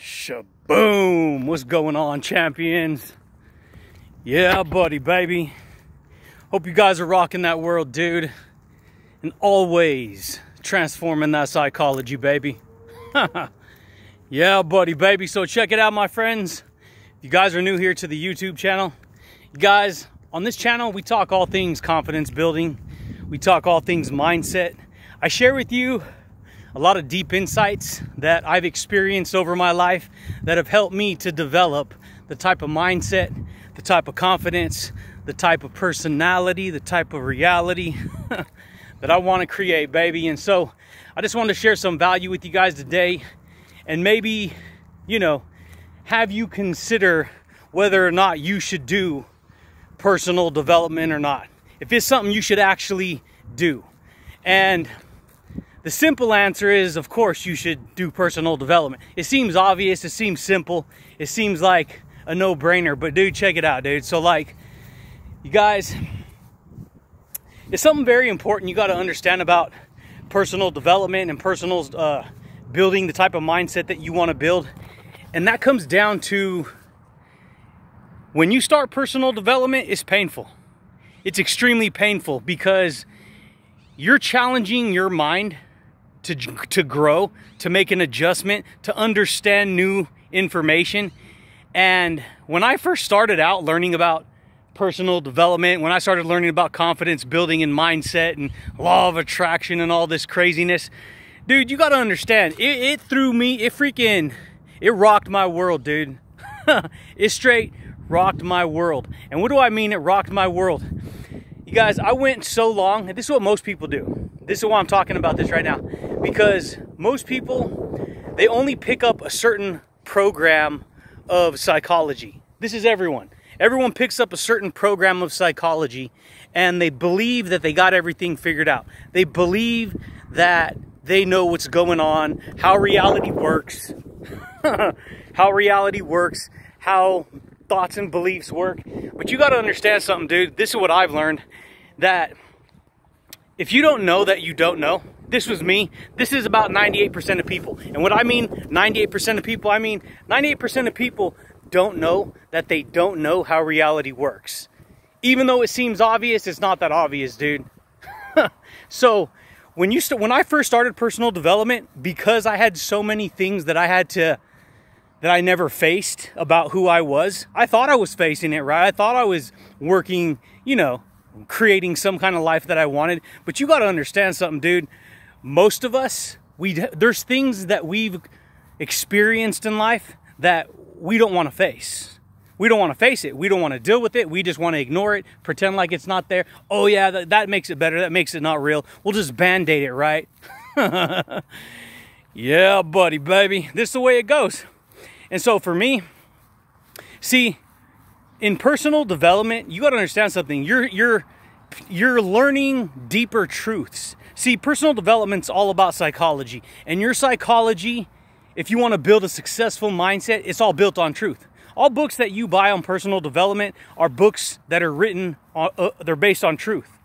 Shaboom! What's going on, champions? Yeah, buddy, baby. Hope you guys are rocking that world, dude. And always transforming that psychology, baby. Yeah, buddy, baby. So check it out, my friends. If you guys are new here to the YouTube channel, you guys, on this channel, we talk all things confidence building. We talk all things mindset. I share with you a lot of deep insights that I've experienced over my life that have helped me to develop the type of mindset, the type of confidence, the type of personality, the type of reality that I want to create, baby. And so I just wanted to share some value with you guys today and maybe, you know, have you consider whether or not you should do personal development or not. If it's something you should actually do. And the simple answer is, of course, you should do personal development. It seems obvious, it seems simple, it seems like a no-brainer, but dude, check it out, dude. So like, you guys, it's something very important you got to understand about personal development and personal building the type of mindset that you want to build. And that comes down to when you start personal development, it's painful. It's extremely painful because you're challenging your mind to grow, to make an adjustment, to understand new information. And when I first started out learning about personal development, when I started learning about confidence building and mindset and law of attraction and all this craziness, dude, you got to understand, it threw me, it rocked my world, dude. It straight rocked my world. And what do I mean it rocked my world? You guys, I went so long, and this is what most people do. This is why I'm talking about this right now. Because most people, they only pick up a certain program of psychology. This is everyone. Everyone picks up a certain program of psychology and they believe that they got everything figured out. They believe that they know what's going on, how reality works, how thoughts and beliefs work. But you got to understand something, dude. This is what I've learned, that if you don't know that you don't know, this was me. This is about 98% of people. And what I mean 98% of people, I mean 98% of people don't know that they don't know how reality works. Even though it seems obvious, it's not that obvious, dude. So when I first started personal development, because I had so many things that I never faced about who I was, I thought I was facing it, right? I thought I was working, you know, creating some kind of life that I wanted. But you got to understand something, dude. Most of us, there's things that we've experienced in life that we don't want to face. We don't want to face it. We don't want to deal with it. We just want to ignore it, pretend like it's not there. Oh yeah, that makes it better. That makes it not real. We'll just band-aid it, right? Yeah, buddy, baby. This is the way it goes. And so for me, see, in personal development, you got to understand something. You're learning deeper truths. See, personal development's all about psychology. And your psychology, if you want to build a successful mindset, it's all built on truth. All books that you buy on personal development are books that are written, they're based on truth.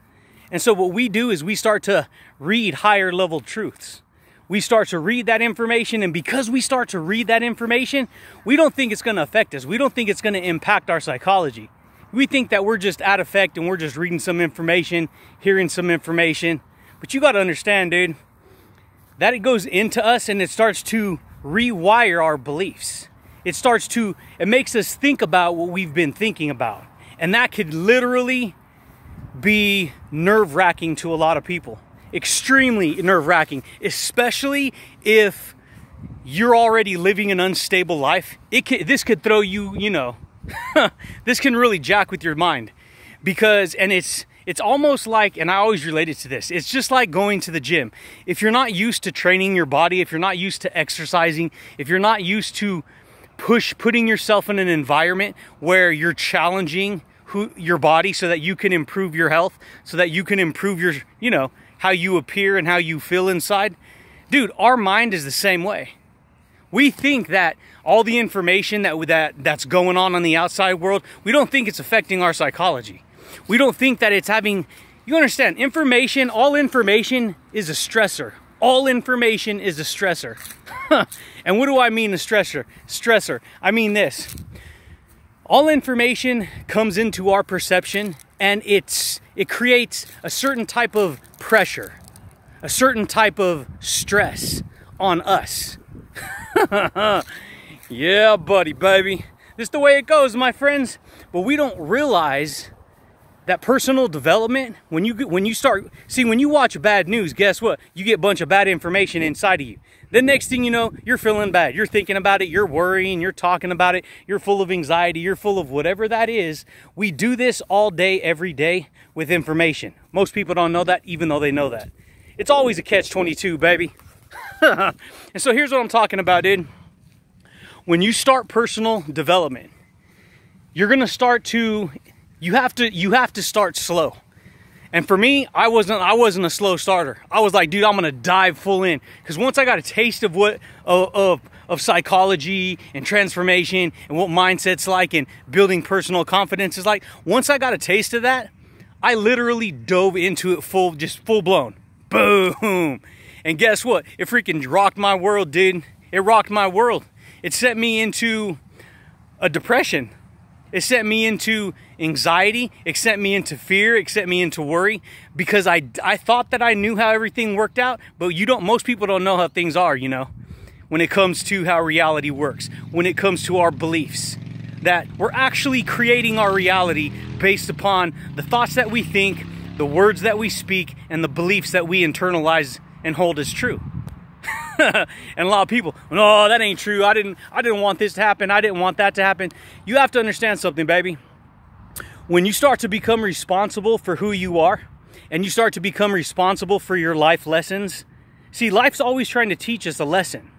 And so what we do is we start to read higher level truths. We start to read that information, and because we start to read that information, we don't think it's going to affect us. We don't think it's going to impact our psychology. We think that we're just at effect and we're just reading some information, hearing some information. But you got to understand, dude, that it goes into us and it starts to rewire our beliefs. It makes us think about what we've been thinking about. And that could literally be nerve-wracking to a lot of people. Extremely nerve-wracking, especially if you're already living an unstable life. This could throw you, you know, this can really jack with your mind. Because, and it's almost like, and I always relate it to this, it's just like going to the gym. If you're not used to training your body, if you're not used to exercising, if you're not used to putting yourself in an environment where you're challenging your body so that you can improve your health, so that you can improve your, you know, how you appear and how you feel inside. Dude, our mind is the same way. We think that all the information that's going on in the outside world, we don't think it's affecting our psychology. We don't think that it's having, you understand, information, all information is a stressor. All information is a stressor. And what do I mean a stressor? I mean this. All information comes into our perception, and it creates a certain type of pressure, a certain type of stress on us. Yeah, buddy, baby. This is the way it goes, my friends. But we don't realize that personal development, when you watch bad news, guess what? You get a bunch of bad information inside of you. The next thing you know, you're feeling bad. You're thinking about it, you're worrying, you're talking about it, you're full of anxiety, you're full of whatever that is. We do this all day, every day with information. Most people don't know that, even though they know that. It's always a catch-22, baby. And so here's what I'm talking about, dude. When you start personal development, you're gonna start to, you have to start slow. And for me, I wasn't a slow starter. I was like, dude, I'm gonna dive full in. Because once I got a taste of what of psychology and transformation and what mindset's like and building personal confidence is like, once I got a taste of that, I literally dove into it full blown. Boom. And guess what? It freaking rocked my world, dude. It rocked my world. It sent me into a depression. It sent me into anxiety. It sent me into fear. It sent me into worry, because I thought that I knew how everything worked out, but most people don't know how things are, you know, when it comes to how reality works, when it comes to our beliefs, that we're actually creating our reality based upon the thoughts that we think, the words that we speak, and the beliefs that we internalize and hold as true. And a lot of people, no, that ain't true. I didn't want this to happen. I didn't want that to happen. You have to understand something, baby. When you start to become responsible for who you are, and you start to become responsible for your life lessons, see, life's always trying to teach us a lesson.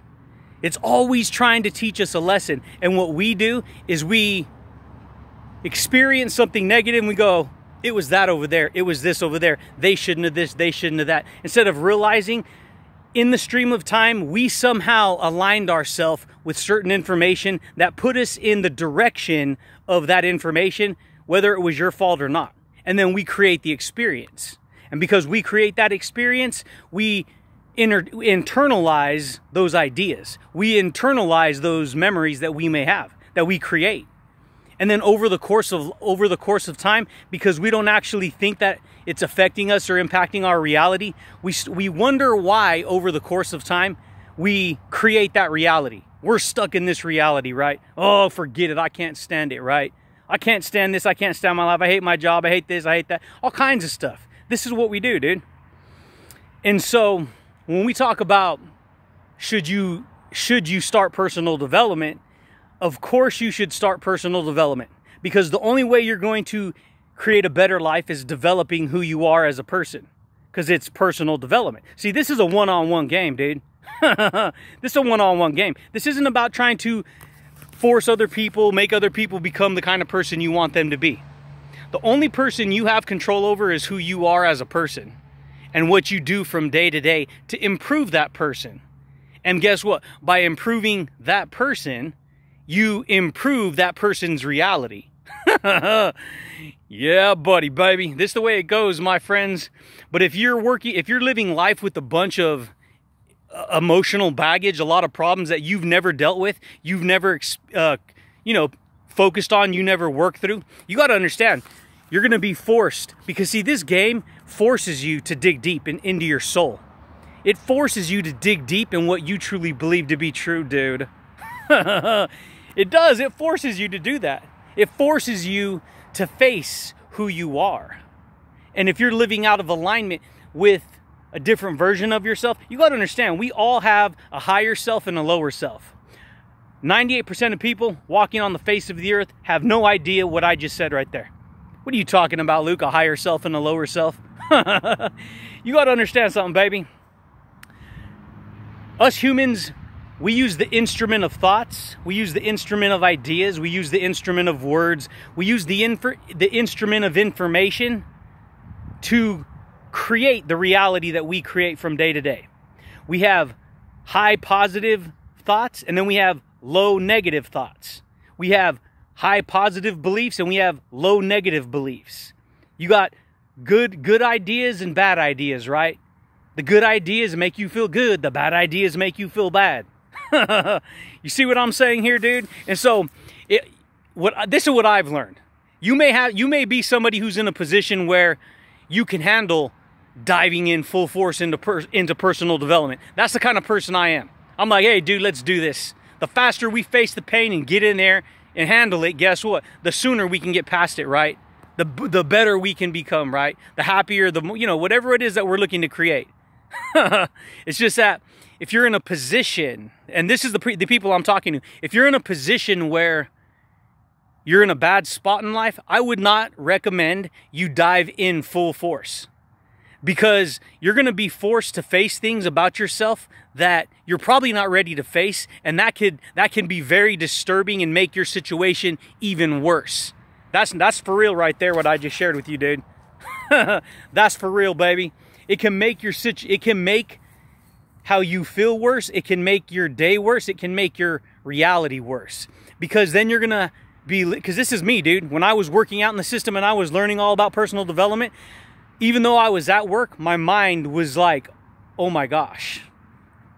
It's always trying to teach us a lesson. And what we do is we experience something negative and we go, it was that over there. It was this over there. They shouldn't have this. They shouldn't have that. Instead of realizing in the stream of time, we somehow aligned ourselves with certain information that put us in the direction of that information, whether it was your fault or not. And then we create the experience. And because we create that experience, we internalize those ideas. We internalize those memories that we may have, that we create. And then over the course of time, because we don't actually think that it's affecting us or impacting our reality, we wonder why over the course of time we create that reality. We're stuck in this reality, right? Oh, forget it. I can't stand it, right? I can't stand this. I can't stand my life. I hate my job. I hate this. I hate that. All kinds of stuff. This is what we do, dude. And so when we talk about should you start personal development, of course you should start personal development, because the only way you're going to create a better life is developing who you are as a person, because it's personal development. See, this is a one-on-one game, dude. This is a one-on-one game. This isn't about trying to force other people, make other people become the kind of person you want them to be. The only person you have control over is who you are as a person and what you do from day to day to improve that person. And guess what? By improving that person, you improve that person's reality. Yeah, buddy, baby. This is the way it goes, my friends. But if you're living life with a bunch of emotional baggage, a lot of problems that you've never dealt with, you've never, focused on, you never worked through, you got to understand, you're going to be forced. Because see, this game forces you to dig deep into your soul. It forces you to dig deep in what you truly believe to be true, dude. It does. It forces you to do that. It forces you to face who you are. And if you're living out of alignment with a different version of yourself, you got to understand, we all have a higher self and a lower self. 98% of people walking on the face of the earth have no idea what I just said right there. What are you talking about, Luke? A higher self and a lower self? You got to understand something, baby. Us humans, we use the instrument of thoughts. We use the instrument of ideas. We use the instrument of words. We use the instrument of information to create the reality that we create from day to day. We have high positive thoughts, and then we have low negative thoughts. We have high positive beliefs, and we have low negative beliefs. You got good ideas and bad ideas, right? The good ideas make you feel good. The bad ideas make you feel bad. You see what I'm saying here, dude? And so this is what I've learned. You may be somebody who's in a position where you can handle diving in full force into personal development. That's the kind of person I am. I'm like, hey, dude, let's do this. The faster we face the pain and get in there and handle it, guess what? The sooner we can get past it, right? The better we can become, right? The happier, whatever it is that we're looking to create. It's just that if you're in a position, and this is the people I'm talking to, if you're in a position where you're in a bad spot in life, I would not recommend you dive in full force, because you're going to be forced to face things about yourself that you're probably not ready to face, and that can be very disturbing and make your situation even worse. That's for real right there, what I just shared with you, dude. That's for real, baby. It can make it can make how you feel worse. It can make your day worse. It can make your reality worse, because then you're gonna because this is me, dude. When I was working out in the system and I was learning all about personal development, even though I was at work, my mind was like, oh my gosh.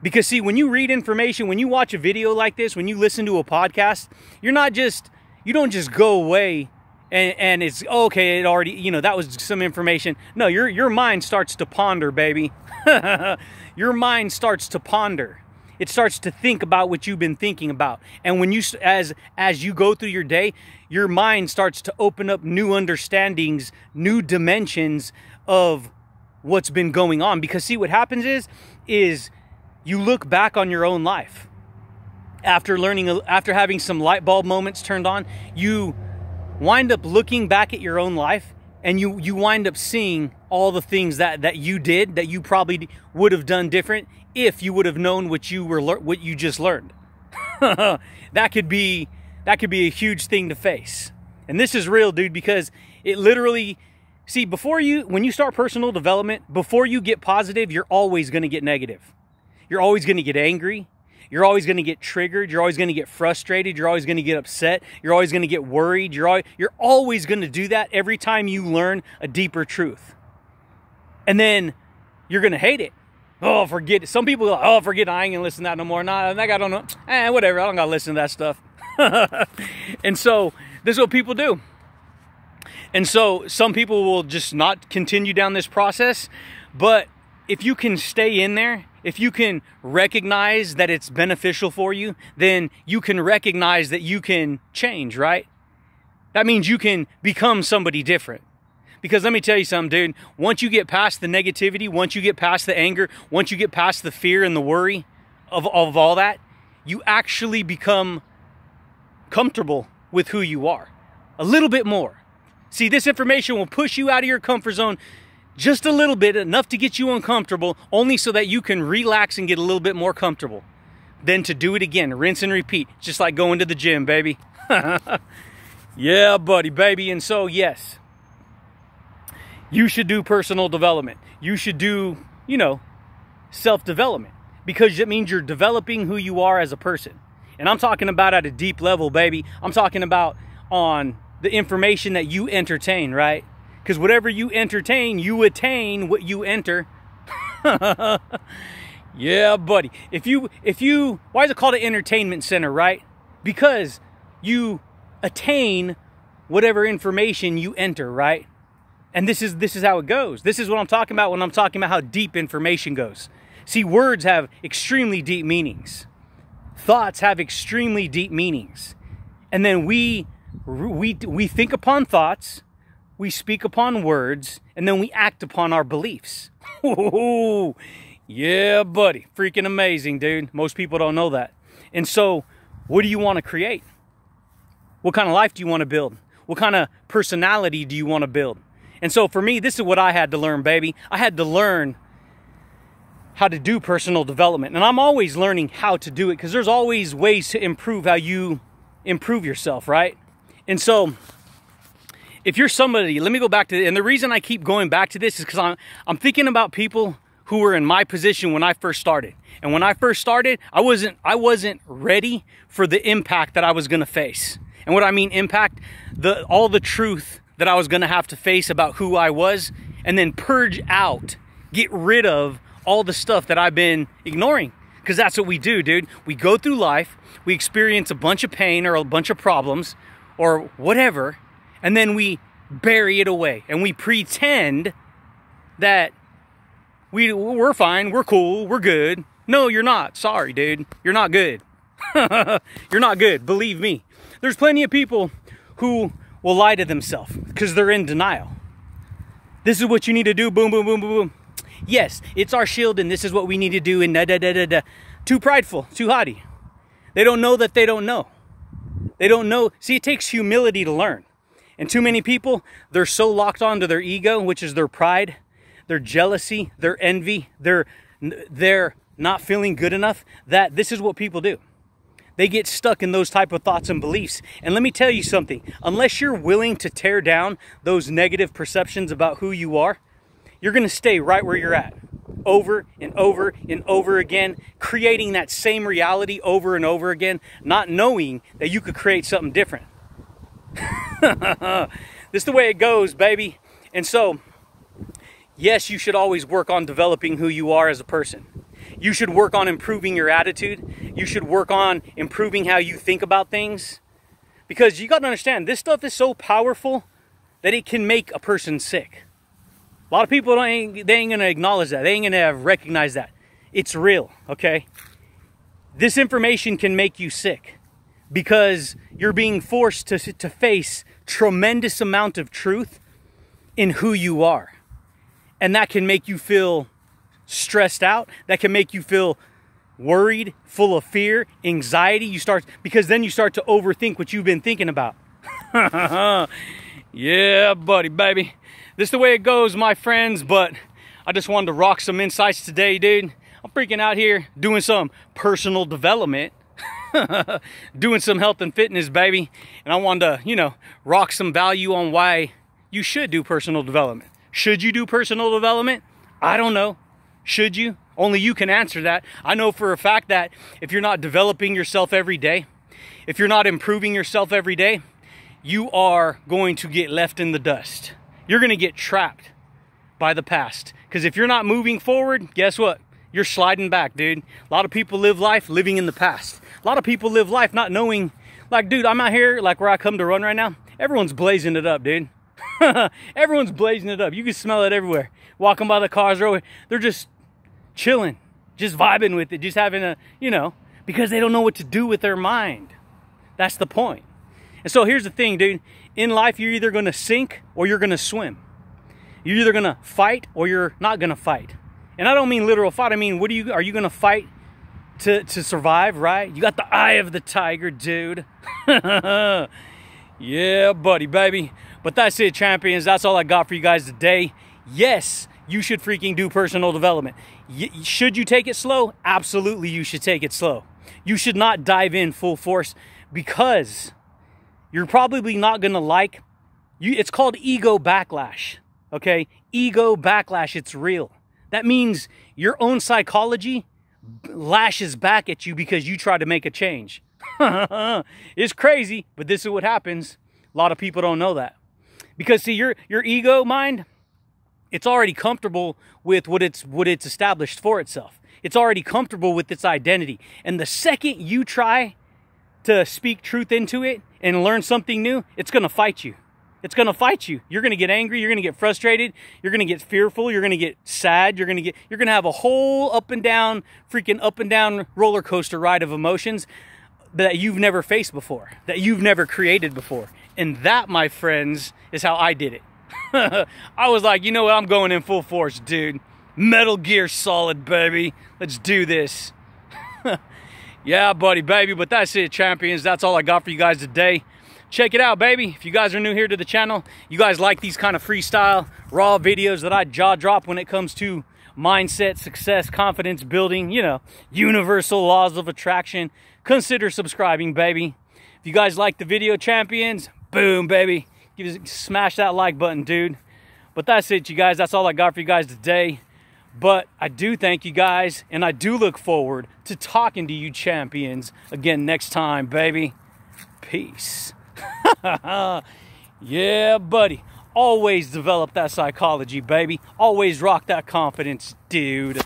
Because see, when you read information, when you watch a video like this, when you listen to a podcast, you don't just go away and it's, okay, it already, that was some information. No, your mind starts to ponder, baby. Your mind starts to ponder. It starts to think about what you've been thinking about. And when as you go through your day, your mind starts to open up new understandings, new dimensions of what's been going on. Because see, what happens is you look back on your own life. After having some light bulb moments turned on, you wind up looking back at your own life, and you wind up seeing all the things that you did that you probably would have done different if you would have known what you just learned. That could be a huge thing to face. And this is real, dude, because it literally, see, when you start personal development, before you get positive, you're always going to get negative. You're always going to get angry. You're always going to get triggered. You're always going to get frustrated. You're always going to get upset. You're always going to get worried. You're always going to do that every time you learn a deeper truth. And then you're going to hate it. Oh, forget it. Some people go, oh, forget it. I ain't going to listen to that no more. Nah, that guy don't know. Whatever. I don't got to listen to that stuff. And so this is what people do. And so some people will just not continue down this process. But if you can stay in there, if you can recognize that it's beneficial for you, then you can recognize that you can change, right? That means you can become somebody different. Because let me tell you something, dude. Once you get past the negativity, once you get past the anger, once you get past the fear and the worry of all that, you actually become comfortable with who you are. A little bit more. See, this information will push you out of your comfort zone just a little bit, enough to get you uncomfortable, only so that you can relax and get a little bit more comfortable. Then to do it again, rinse and repeat, just like going to the gym, baby. Yeah, buddy, baby. And so, yes, you should do personal development. You should do, self-development, because it means you're developing who you are as a person. And I'm talking about at a deep level, baby. I'm talking about on the information that you entertain, right? Because whatever you entertain, you attain what you enter. Yeah, buddy. Why is it called an entertainment center, right? Because you attain whatever information you enter, right? And this is how it goes. This is what I'm talking about when I'm talking about how deep information goes. See, words have extremely deep meanings. Thoughts have extremely deep meanings. And then we think upon thoughts, we speak upon words, and then we act upon our beliefs. Ooh, yeah, buddy. Freaking amazing, dude. Most people don't know that. And so, what do you want to create? What kind of life do you want to build? What kind of personality do you want to build? And so for me, this is what I had to learn, baby. I had to learn how to do personal development. And I'm always learning how to do it, because there's always ways to improve how you improve yourself, right? And so if you're somebody, let me go back to, and the reason I keep going back to this is because I'm thinking about people who were in my position when I first started. And when I first started, I wasn't ready for the impact that I was going to face. And what I mean impact, all the truth that I was going to have to face about who I was, and then purge out, get rid of all the stuff that I've been ignoring. Because that's what we do, dude. We go through life, we experience a bunch of pain or a bunch of problems or whatever, and then we bury it away. And we pretend that we're fine, we're cool, we're good. No, you're not. Sorry, dude. You're not good. You're not good, believe me. There's plenty of people who will lie to themselves because they're in denial. This is what you need to do, boom, boom, boom, boom, boom. Yes, it's our shield and this is what we need to do, and da da da da da. Too prideful, too haughty. They don't know that they don't know. They don't know. See, it takes humility to learn. And too many people, they're so locked onto their ego, which is their pride, their jealousy, their envy, their not feeling good enough, that this is what people do. They get stuck in those type of thoughts and beliefs. And let me tell you something, unless you're willing to tear down those negative perceptions about who you are, you're gonna stay right where you're at, over and over and over again, creating that same reality over and over again, not knowing that you could create something different. This is the way it goes, baby. And so, yes, you should always work on developing who you are as a person. You should work on improving your attitude. You should work on improving how you think about things. Because you got to understand, this stuff is so powerful that it can make a person sick. A lot of people, they ain't going to acknowledge that. They ain't going to recognize that. It's real, okay? This information can make you sick because you're being forced to face tremendous amount of truth in who you are. And that can make you feel stressed out. That can make you feel worried, full of fear, anxiety. Because then you start to overthink what you've been thinking about. Yeah, buddy, baby. This is the way it goes, my friends. But I just wanted to rock some insights today, dude. I'm freaking out here doing some personal development. Doing some health and fitness, baby. And I wanted to, rock some value on why you should do personal development. Should you do personal development? I don't know. Should you? Only you can answer that. I know for a fact that if you're not developing yourself every day, if you're not improving yourself every day, you are going to get left in the dust. You're going to get trapped by the past. Because if you're not moving forward, guess what? You're sliding back, dude. A lot of people live life living in the past. A lot of people live life not knowing, like, dude, I'm out here, like where I come to run right now. Everyone's blazing it up, dude. Everyone's blazing it up. You can smell it everywhere. Walking by the cars, they're just chilling, just vibing with it, just having a, because they don't know what to do with their mind. That's the point. And so here's the thing, dude. In life, you're either going to sink or you're going to swim. You're either going to fight or you're not going to fight. And I don't mean literal fight. I mean, are you going to fight to survive, right? You got the eye of the tiger, dude. Yeah, buddy, baby. But that's it, champions. That's all I got for you guys today. Yes, you should freaking do personal development. Should you take it slow? Absolutely, you should take it slow. You should not dive in full force because you're probably not going to like it's called ego backlash, okay? Ego backlash, it's real. That means your own psychology lashes back at you because you try to make a change. It's crazy, but this is what happens. A lot of people don't know that. Because see, your ego mind, it's already comfortable with what it's established for itself. It's already comfortable with its identity. And the second you try to speak truth into it and learn something new, it's going to fight you. It's going to fight you. You're going to get angry. You're going to get frustrated. You're going to get fearful. You're going to get sad. You're going to have a whole up and down roller coaster ride of emotions that you've never faced before, that you've never created before. And that, my friends, is how I did it. I was like, you know what? I'm going in full force, dude. Metal Gear Solid, baby. Let's do this. Yeah, buddy, baby. But that's it, champions. That's all I got for you guys today. Check it out, baby. If you guys are new here to the channel, you guys like these kind of freestyle, raw videos that I jaw drop when it comes to mindset, success, confidence building, universal laws of attraction, consider subscribing, baby. If you guys like the video, champions, boom, baby. Smash that like button, dude. But that's it, you guys. That's all I got for you guys today. But I do thank you guys, and I do look forward to talking to you champions again next time, baby. Peace. Yeah, buddy. Always develop that psychology, baby. Always rock that confidence, dude.